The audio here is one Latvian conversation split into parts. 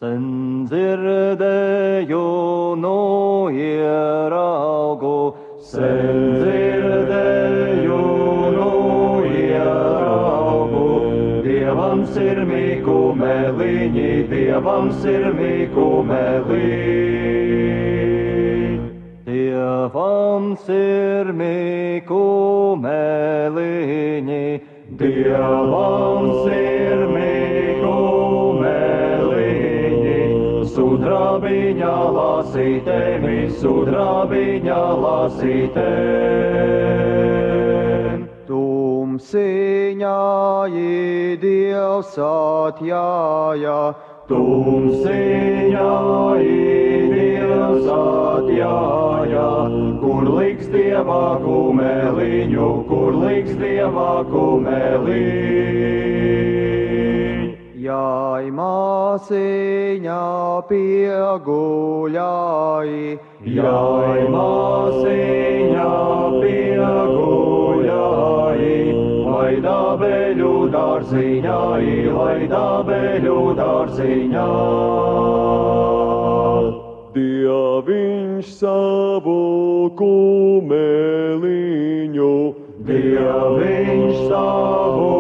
Sen dzirdēju, nu ieraugu, sen dzirdēju, nu ieraugu. Dievam sirmī kumeliņi, Dievam sirmī kumeliņi. Dievam sirmī kumeliņi, Dievam sirmī kumeliņi. Sudrabiņā lasītēmi, sudrabiņā lasītēm. Tumsiņā Dievs atjāja, tumsiņā Dievs atjāja. Kur liks Dieva kumeliņu, kur liks Dieva kumeliņu? Jai māsiņā pieguļāji, Jai māsiņā pieguļāji, lai dābeļu dārziņā, lai dābeļu dārziņā. Dieviņš savu kumeliņu, Dieviņš savu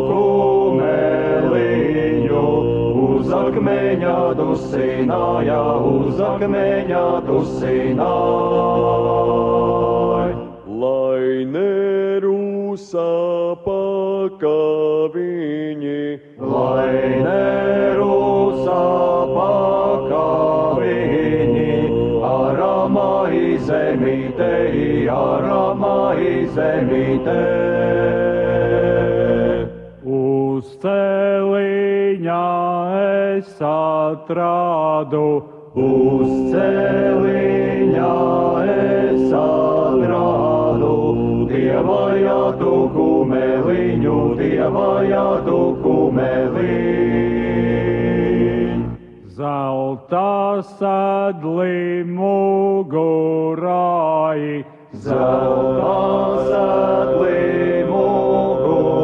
kumeliņu, uz akmeņa dusināja, uz akmeņa dusināja. lai nerūsa pakaviņi, Lai nerūsa pakaviņi, aramai zemītei, aramai zemītei. Uz celiņa es atradu, Uz celiņa es atradu, Dieva jātu kumeliņu, Dieva jātu kumeliņu. zelta sedli mugurāji, Zelta sedli mugurāji,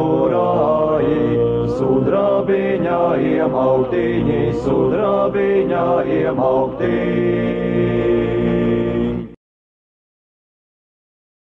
sudrabiņā iemauktiņi, sudrabiņā iemauktiņi.